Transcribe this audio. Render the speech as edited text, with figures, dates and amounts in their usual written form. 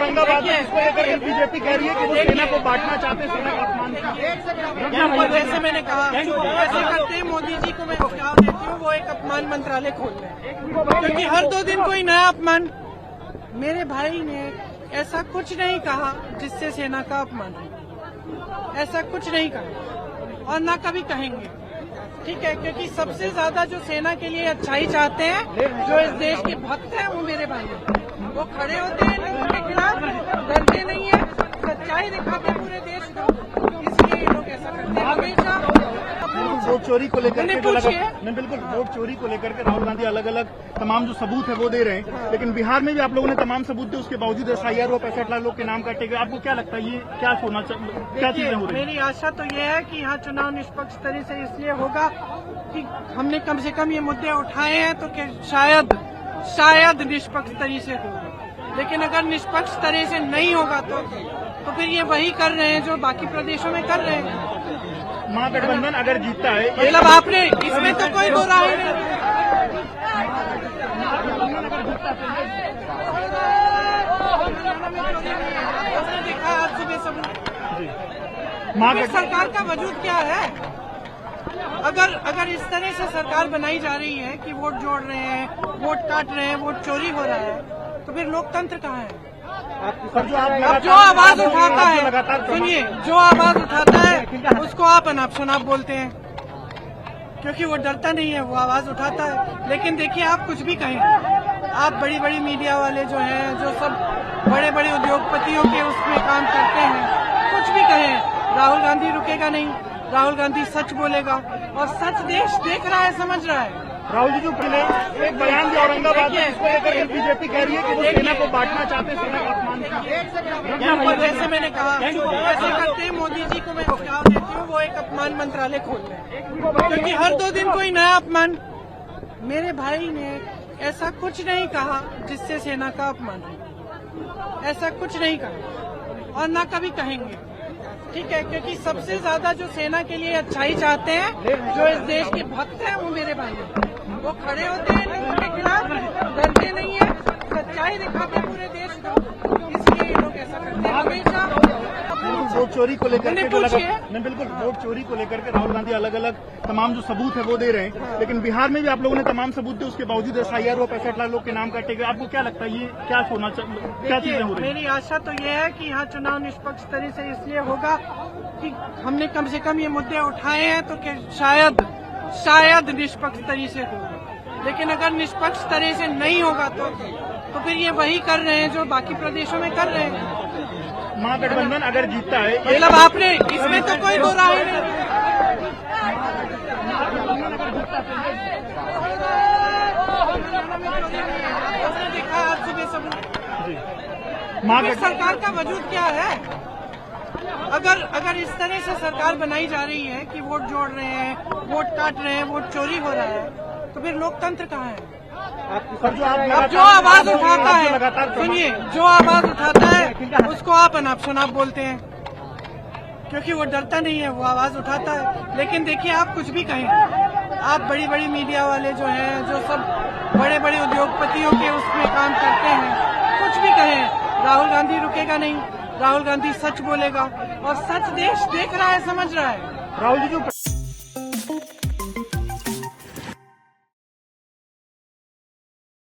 औरंगाबाद में इसको लेकर बीजेपी कह रही है कि वो सेना को बांटना चाहते हैं, सेना का अपमान। जैसे मैंने कहा, ऐसे करते मोदी जी को मैं सुझाव देती हूँ वो एक अपमान मंत्रालय खोल रहे हैं, क्योंकि हर 2 दिन कोई नया अपमान। मेरे भाई ने ऐसा कुछ नहीं कहा जिससे सेना का अपमान हो, ऐसा कुछ नहीं कहा और न कभी कहेंगे, ठीक है? क्योंकि सबसे ज्यादा जो सेना के लिए अच्छाई चाहते हैं, जो इस देश के भक्त हैं, वो मेरे भाई हैं। वो खड़े होते हैं लोगों के खिलाफ, डरते नहीं है, सच्चाई दिखाते हैं पूरे देश को, इसलिए ये लोग ऐसा करते हैं हमेशा। वोट चोरी को लेकर के नहीं, बिल्कुल वोट चोरी को लेकर के राहुल गांधी अलग अलग तमाम जो सबूत है वो दे रहे हैं, लेकिन बिहार में भी आप लोगों ने तमाम सबूत दिए, उसके बावजूद SIR हुआ, 65 लाख लोग के नाम काटे गए। आपको क्या लगता है ये क्या होना चाहिए, क्या चीजें हो रही है? मेरी आशा तो ये है कि यहाँ चुनाव निष्पक्ष तरह से इसलिए होगा कि हमने कम से कम ये मुद्दे उठाए हैं, तो कि शायद निष्पक्ष तरह से होगा। लेकिन अगर निष्पक्ष तरह से नहीं होगा तो फिर ये वही कर रहे हैं जो बाकी प्रदेशों में कर रहे हैं। महागठबंधन अगर जीतता है, मतलब आपने इसमें तो कोई दो राय नहीं। देखा आज सुबह सब सरकार का वजूद क्या है? अगर इस तरह से सरकार बनाई जा रही है कि वोट जोड़ रहे हैं, वोट काट रहे हैं, वोट चोरी हो रहा है, तो फिर लोकतंत्र कहाँ है? अब जो आवाज उठाता है, सुनिए, जो आवाज उठाता है उसको आप अनाप-शनाप बोलते हैं, क्योंकि वो डरता नहीं है, वो आवाज उठाता है। लेकिन देखिए, आप कुछ भी कहें, आप बड़ी बड़ी मीडिया वाले जो हैं, जो सब बड़े बड़े उद्योगपतियों के उसमें काम करते हैं, कुछ भी कहें, राहुल गांधी रुकेगा नहीं। राहुल गांधी सच बोलेगा और सच देश देख रहा है, समझ रहा है। राहुल जी जो पहले एक बयान दिया औरंगाबाद में, इसको लेकर बीजेपी कह रही है कि वो सेना को बांटना चाहते हैं, सेना का अपमान। जैसे मैंने कहा, ऐसे करते मोदी जी को मैं सुझाव देती हूँ वो एक अपमान मंत्रालय खोल रहे हैं, क्योंकि हर 2 दिन कोई नया अपमान। मेरे भाई ने ऐसा कुछ नहीं कहा जिससे सेना का अपमान हो, ऐसा कुछ नहीं कहा और न कभी कहेंगे, ठीक है? क्योंकि सबसे ज्यादा जो सेना के लिए अच्छाई चाहते हैं, जो इस देश के भक्त हैं, वो मेरे भाई हैं। वो खड़े होते हैं लोगों के खिलाफ, डरते नहीं है, सच्चाई दिखाते हैं पूरे देश को, इसलिए ये लोग ऐसा करते हैं हमेशा। वोट चोरी को लेकर के बिल्कुल वोट चोरी को लेकर के राहुल गांधी अलग अलग तमाम जो सबूत है वो दे रहे हैं, लेकिन बिहार में भी आप लोगों ने तमाम सबूत दिए, उसके बावजूद SIR हुआ, 65 लाख लोग के नाम काटे गए। आपको क्या लगता है ये क्या होना चाहिए, क्या चीजें हो रही है? मेरी आशा तो ये है कि यहाँ चुनाव निष्पक्ष तरह से इसलिए होगा कि हमने कम से कम ये मुद्दे उठाए हैं, तो कि शायद निष्पक्ष तरह से होगा। लेकिन अगर निष्पक्ष तरह से नहीं होगा तो फिर ये वही कर रहे हैं जो बाकी प्रदेशों में कर रहे हैं। महागठबंधन अगर जीतता है, मतलब आपने इसमें तो कोई दो राय नहीं। देखा आज सुबह सब सरकार का वजूद क्या है? अगर इस तरह से सरकार बनाई जा रही है कि वोट जोड़ रहे हैं, वोट काट रहे हैं, वोट चोरी हो रहा है, तो फिर लोकतंत्र कहाँ है? अब जो आवाज उठाता है, सुनिए, जो आवाज उठाता है उसको आप अनाप-शनाप बोलते हैं, क्योंकि वो डरता नहीं है, वो आवाज उठाता है। लेकिन देखिए, आप कुछ भी कहें, आप बड़ी बड़ी मीडिया वाले जो हैं, जो सब बड़े बड़े उद्योगपतियों के उसमें काम करते हैं, कुछ भी कहें, राहुल गांधी रुकेगा नहीं। राहुल गांधी सच बोलेगा और सच देश देख रहा है, समझ रहा है। राहुल जी जो